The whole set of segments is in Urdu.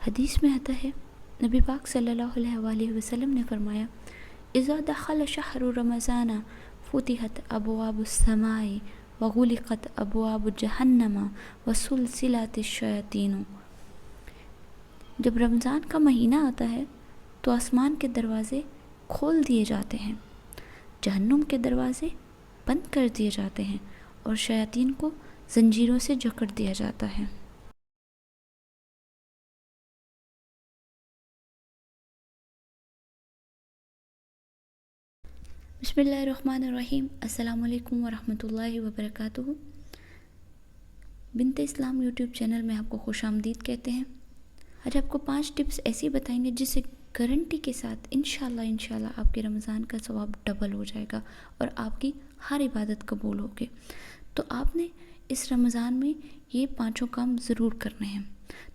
حدیث میں آتا ہے، نبی پاک صلی اللہ علیہ وآلہ وسلم نے فرمایا، اذا دخل شہر رمضان فتحت ابواب السماء وغلقت ابواب جہنم وسلسلت الشیاطین۔ جب رمضان کا مہینہ آتا ہے تو آسمان کے دروازے کھول دیے جاتے ہیں، جہنم کے دروازے بند کر دیے جاتے ہیں اور شیاطین کو زنجیروں سے جکڑ دیا جاتا ہے۔ بسم اللہ الرحمن الرحیم۔ السلام علیکم ورحمۃ اللہ وبرکاتہ۔ بنت اسلام یوٹیوب چینل میں آپ کو خوش آمدید کہتے ہیں۔ آج آپ کو 5 ٹپس ایسی بتائیں گے جس سے گارنٹی کے ساتھ انشاءاللہ آپ کے رمضان کا ثواب ڈبل ہو جائے گا اور آپ کی ہر عبادت قبول ہوگی۔ تو آپ نے اس رمضان میں یہ 5 کام ضرور کرنے ہیں۔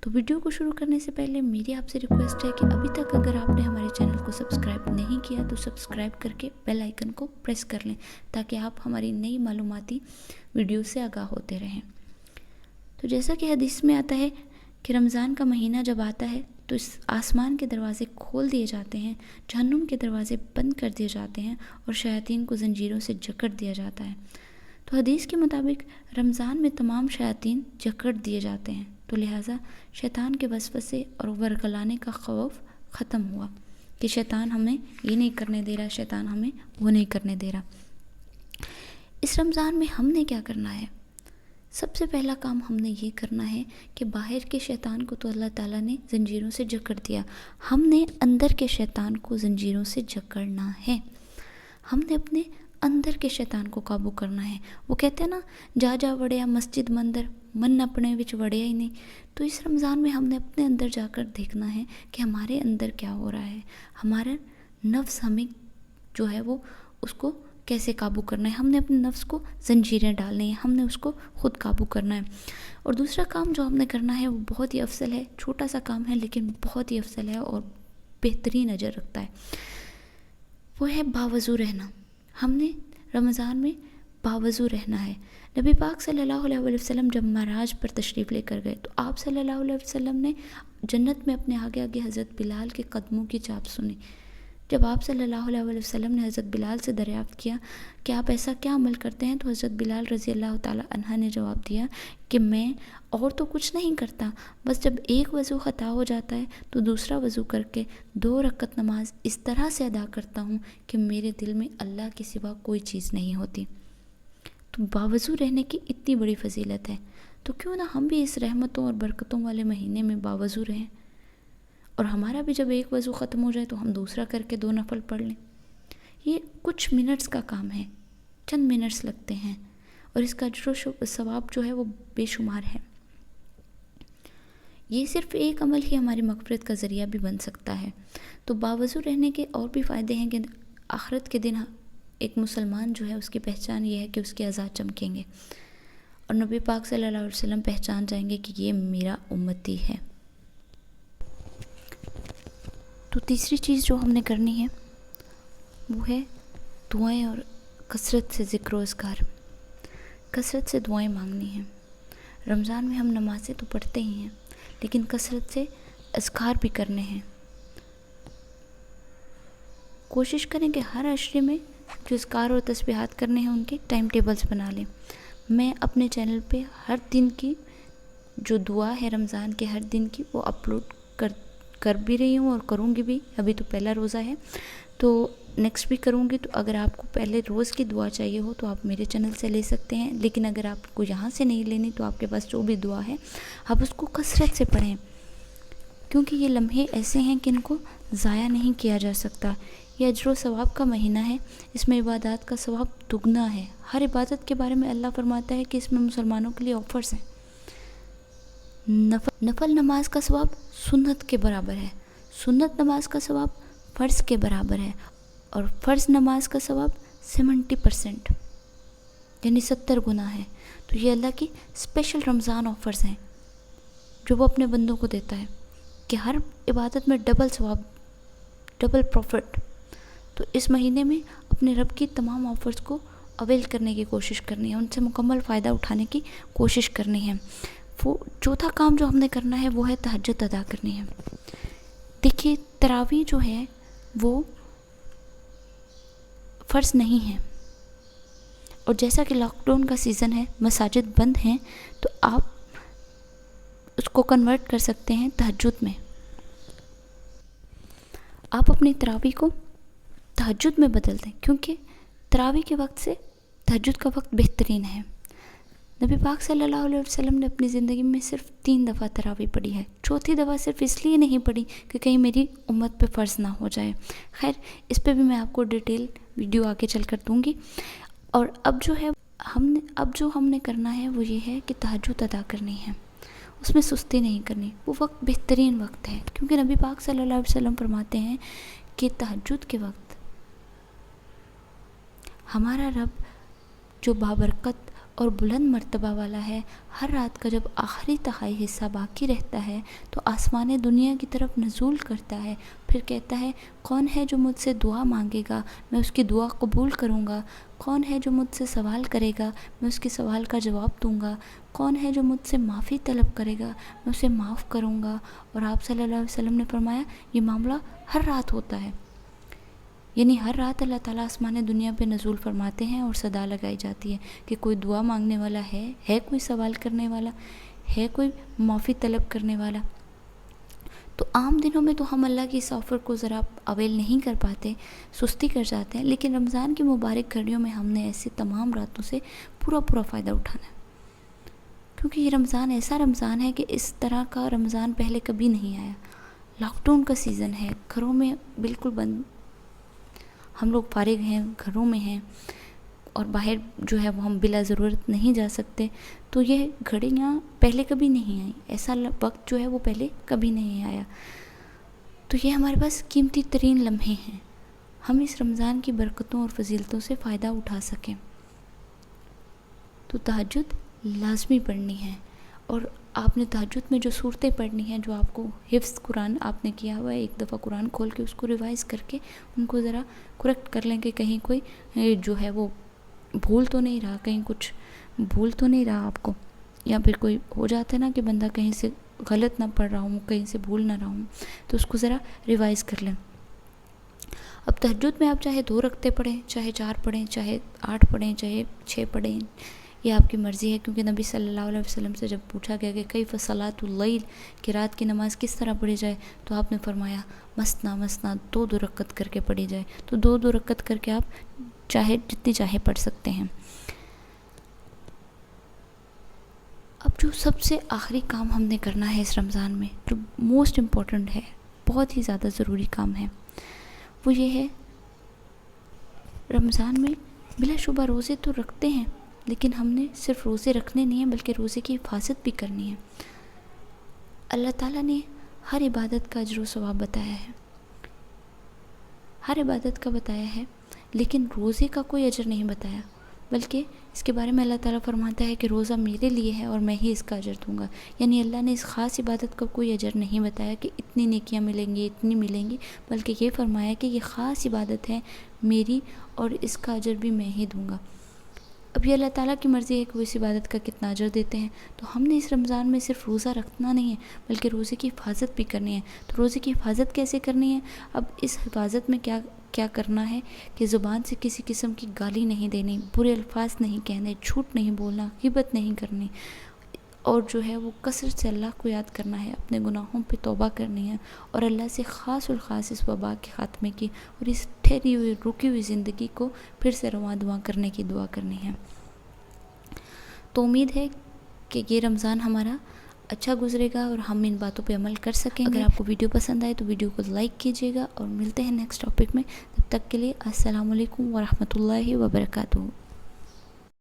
تو ویڈیو کو شروع کرنے سے پہلے میری آپ سے ریکویسٹ ہے کہ ابھی تک اگر آپ نے ہمارے چینل کو سبسکرائب نہیں کیا تو سبسکرائب کر کے بیل آئیکن کو پریس کر لیں تاکہ آپ ہماری نئی معلوماتی ویڈیو سے آگاہ ہوتے رہیں۔ تو جیسا کہ حدیث میں آتا ہے کہ رمضان کا مہینہ جب آتا ہے تو اس آسمان کے دروازے کھول دیے جاتے ہیں، جہنم کے دروازے بند کر دیے جاتے ہیں اور شیاطین کو زنجیروں سے جکڑ دیا جاتا ہے۔ تو حدیث کے مطابق رمضان میں تمام شیاطین جکڑ دیے جاتے ہیں، تو لہٰذا شیطان کے وسوسے اور ورگلانے کا خوف ختم ہوا کہ شیطان ہمیں یہ نہیں کرنے دے رہا، شیطان ہمیں وہ نہیں کرنے دے رہا۔ اس رمضان میں ہم نے کیا کرنا ہے؟ سب سے پہلا کام ہم نے یہ کرنا ہے کہ باہر کے شیطان کو تو اللہ تعالیٰ نے زنجیروں سے جکڑ دیا، ہم نے اندر کے شیطان کو زنجیروں سے جکڑنا ہے۔ ہم نے اپنے اندر کے شیطان کو قابو کرنا ہے۔ وہ کہتے ہیں نا، جا وڑیا مسجد مندر من اپنے وچ وڑیا ہی نہیں۔ تو اس رمضان میں ہم نے اپنے اندر جا کر دیکھنا ہے کہ ہمارے اندر کیا ہو رہا ہے، ہمارا نفس ہمیں جو ہے وہ اس کو کیسے قابو کرنا ہے۔ ہم نے اپنے نفس کو زنجیریں ڈالنی ہیں، ہم نے اس کو خود قابو کرنا ہے۔ اور دوسرا کام جو ہم نے کرنا ہے وہ بہت ہی افضل ہے، چھوٹا سا کام ہے لیکن بہت ہی افضل ہے اور بہترین اجر رکھتا ہے، وہ ہے باوضو رہنا۔ ہم نے رمضان میں باوضو رہنا ہے۔ نبی پاک صلی اللہ علیہ وسلم جب معراج پر تشریف لے کر گئے تو آپ صلی اللہ علیہ وسلم نے جنت میں اپنے آگے آگے حضرت بلال کے قدموں کی چاپ سنی۔ جب آپ صلی اللہ علیہ وسلم نے حضرت بلال سے دریافت کیا کہ آپ ایسا کیا عمل کرتے ہیں، تو حضرت بلال رضی اللہ تعالیٰ عنہ نے جواب دیا کہ میں اور تو کچھ نہیں کرتا، بس جب ایک وضو خطا ہو جاتا ہے تو دوسرا وضو کر کے 2 رکعت نماز اس طرح سے ادا کرتا ہوں کہ میرے دل میں اللہ کے سوا کوئی چیز نہیں ہوتی۔ تو باوضو رہنے کی اتنی بڑی فضیلت ہے، تو کیوں نہ ہم بھی اس رحمتوں اور برکتوں والے مہینے میں باوضو رہیں، اور ہمارا بھی جب ایک وضو ختم ہو جائے تو ہم دوسرا کر کے 2 نفل پڑھ لیں۔ یہ کچھ منٹس کا کام ہے، چند منٹس لگتے ہیں اور اس کا اجر و ثواب جو ہے وہ بے شمار ہے۔ یہ صرف ایک عمل ہی ہماری مغفرت کا ذریعہ بھی بن سکتا ہے۔ تو باوضو رہنے کے اور بھی فائدے ہیں کہ آخرت کے دن ایک مسلمان جو ہے اس کی پہچان یہ ہے کہ اس کے اعضاء چمکیں گے اور نبی پاک صلی اللہ علیہ وسلم پہچان جائیں گے کہ یہ میرا امتی ہے۔ تو تیسری چیز جو ہم نے کرنی ہے وہ ہے دعائیں اور کثرت سے ذکر و اذکار، کثرت سے دعائیں مانگنی ہیں۔ رمضان میں ہم نمازیں تو پڑھتے ہی ہیں لیکن کثرت سے اذکار بھی کرنے ہیں۔ کوشش کریں کہ ہر عشرے میں جو اذکار اور تسبیحات کرنے ہیں ان کے ٹائم ٹیبلز بنا لیں۔ میں اپنے چینل پہ ہر دن کی جو دعا ہے رمضان کے ہر دن کی وہ اپلوڈ کر بھی رہی ہوں اور کروں گی بھی۔ ابھی تو پہلا روزہ ہے تو نیکسٹ بھی کروں گی، تو اگر آپ کو پہلے روز کی دعا چاہیے ہو تو آپ میرے چینل سے لے سکتے ہیں، لیکن اگر آپ کو یہاں سے نہیں لینی تو آپ کے پاس جو بھی دعا ہے آپ اس کو کثرت سے پڑھیں، کیونکہ یہ لمحے ایسے ہیں کہ ان کو ضائع نہیں کیا جا سکتا۔ یہ اجر و ثواب کا مہینہ ہے، اس میں عبادات کا ثواب دگنا ہے۔ ہر عبادت کے بارے میں اللہ فرماتا ہے کہ اس میں مسلمانوں کے لیے آفرز ہیں۔ نفل نماز کا ثواب سنت کے برابر ہے، سنت نماز کا ثواب فرض کے برابر ہے، اور فرض نماز کا ثواب 70% یعنی 70 گنا ہے۔ تو یہ اللہ کی اسپیشل رمضان آفرز ہیں جو وہ اپنے بندوں کو دیتا ہے کہ ہر عبادت میں ڈبل ثواب، ڈبل پروفٹ۔ تو اس مہینے میں اپنے رب کی تمام آفرز کو اویل کرنے کی کوشش کرنی ہے، ان سے مکمل فائدہ اٹھانے کی کوشش کرنی ہے۔ وہ چوتھا کام جو ہم نے کرنا ہے وہ ہے تہجد ادا کرنی ہے. دیکھیے تراویح جو ہے وہ فرض نہیں ہے، اور جیسا کہ لاک ڈاؤن کا سیزن ہے، مساجد بند ہیں، تو آپ اس کو کنورٹ کر سکتے ہیں تہجد میں. آپ اپنی تراویح کو تہجد میں بدل دیں، کیونکہ تراویح کے وقت سے تہجد کا وقت بہترین ہے. نبی پاک صلی اللہ علیہ وسلم نے اپنی زندگی میں صرف 3 دفعہ تراویح پڑھی ہے. چوتھی دفعہ صرف اس لیے نہیں پڑھی کہ کہیں میری امت پہ فرض نہ ہو جائے. خیر، اس پہ بھی میں آپ کو ڈیٹیل ویڈیو آگے چل کر دوں گی. اور اب جو ہم نے کرنا ہے وہ یہ ہے کہ تہجد ادا کرنی ہے، اس میں سستی نہیں کرنی. وہ وقت بہترین وقت ہے، کیونکہ نبی پاک صلی اللہ علیہ وسلم فرماتے ہیں کہ تہجد کے وقت ہمارا رب جو بابرکت اور بلند مرتبہ والا ہے، ہر رات کا جب آخری تہائی حصہ باقی رہتا ہے تو آسمان دنیا کی طرف نزول کرتا ہے. پھر کہتا ہے کون ہے جو مجھ سے دعا مانگے گا، میں اس کی دعا قبول کروں گا. کون ہے جو مجھ سے سوال کرے گا، میں اس کے سوال کا جواب دوں گا. کون ہے جو مجھ سے معافی طلب کرے گا، میں اسے معاف کروں گا. اور آپ صلی اللہ علیہ وسلم نے فرمایا یہ معاملہ ہر رات ہوتا ہے، یعنی ہر رات اللہ تعالیٰ آسمان دنیا پہ نزول فرماتے ہیں اور صدا لگائی جاتی ہے کہ کوئی دعا مانگنے والا ہے کوئی سوال کرنے والا ہے، کوئی معافی طلب کرنے والا. تو عام دنوں میں تو ہم اللہ کی اس آفر کو ذرا اویل نہیں کر پاتے، سستی کر جاتے ہیں، لیکن رمضان کی مبارک گھڑیوں میں ہم نے ایسے تمام راتوں سے پورا فائدہ اٹھانا ہے. کیونکہ یہ رمضان ایسا رمضان ہے کہ اس طرح کا رمضان پہلے کبھی نہیں آیا. لاک ڈاؤن کا سیزن ہے، گھروں میں بالکل بند، ہم لوگ فارغ ہیں، گھروں میں ہیں، اور باہر جو ہے وہ ہم بلا ضرورت نہیں جا سکتے. تو یہ گھڑیاں پہلے کبھی نہیں آئیں، ایسا وقت جو ہے وہ پہلے کبھی نہیں آیا. تو یہ ہمارے پاس قیمتی ترین لمحے ہیں، ہم اس رمضان کی برکتوں اور فضیلتوں سے فائدہ اٹھا سکیں. تو تہجد لازمی پڑھنی ہے، اور آپ نے تہجد میں جو صورتیں پڑھنی ہیں، جو آپ کو حفظ قرآن آپ نے کیا ہوا ہے، ایک دفعہ قرآن کھول کے اس کو ریوائز کر کے ان کو ذرا کریکٹ کر لیں کہ کہیں کوئی جو ہے وہ بھول تو نہیں رہا، کہیں کچھ بھول تو نہیں رہا آپ کو. یا پھر کوئی ہو جاتا ہے نا کہ بندہ کہیں سے غلط نہ پڑھ رہا ہوں، کہیں سے بھول نہ رہا ہوں، تو اس کو ذرا ریوائز کر لیں. اب تہجد میں آپ چاہے 2 رکعتیں پڑھیں، چاہے 4 پڑھیں، چاہے 8 پڑھیں، چاہے 6 پڑھیں، یہ آپ کی مرضی ہے. کیونکہ نبی صلی اللہ علیہ وسلم سے جب پوچھا گیا کہ کیف صلاۃ اللیل، کہ رات کی نماز کس طرح پڑھی جائے، تو آپ نے فرمایا مثنا 2 رکعت کر کے پڑھی جائے. تو 2 رکعت کر کے آپ چاہے جتنی چاہے پڑھ سکتے ہیں. اب جو سب سے آخری کام ہم نے کرنا ہے اس رمضان میں، جو موسٹ امپورٹنٹ ہے، بہت ہی زیادہ ضروری کام ہے، وہ یہ ہے رمضان میں بلا شبہ روزے تو رکھتے ہیں، لیکن ہم نے صرف روزے رکھنے نہیں ہیں بلکہ روزے کی حفاظت بھی کرنی ہے. اللہ تعالیٰ نے ہر عبادت کا اجر و ثواب بتایا ہے، ہر عبادت کا بتایا ہے، لیکن روزے کا کوئی اجر نہیں بتایا. بلکہ اس کے بارے میں اللہ تعالیٰ فرماتا ہے کہ روزہ میرے لیے ہے اور میں ہی اس کا اجر دوں گا. یعنی اللہ نے اس خاص عبادت کا کوئی اجر نہیں بتایا کہ اتنی نیکیاں ملیں گی، اتنی ملیں گی، بلکہ یہ فرمایا کہ یہ خاص عبادت ہے میری اور اس کا اجر بھی میں ہی دوں گا. اب یہ اللہ تعالیٰ کی مرضی ہے کہ وہ اس عبادت کا کتنا اجر دیتے ہیں. تو ہم نے اس رمضان میں صرف روزہ رکھنا نہیں ہے بلکہ روزے کی حفاظت بھی کرنی ہے. تو روزے کی حفاظت کیسے کرنی ہے؟ اب اس حفاظت میں کیا کرنا ہے کہ زبان سے کسی قسم کی گالی نہیں دینی، برے الفاظ نہیں کہنے، جھوٹ نہیں بولنا، غیبت نہیں کرنی، اور جو ہے وہ کثرت سے اللہ کو یاد کرنا ہے، اپنے گناہوں پہ توبہ کرنی ہے، اور اللہ سے خاص الخاص اس وبا کے خاتمے کی اور اس ٹھہری ہوئی رکی ہوئی زندگی کو پھر سے رواں دواں کرنے کی دعا کرنی ہے. تو امید ہے کہ یہ رمضان ہمارا اچھا گزرے گا اور ہم ان باتوں پہ عمل کر سکیں گے. اگر آپ کو ویڈیو پسند آئے تو ویڈیو کو لائک کیجیے گا، اور ملتے ہیں نیکسٹ ٹاپک میں. تب تک کے لیے السلام علیکم ورحمۃ اللہ وبرکاتہ.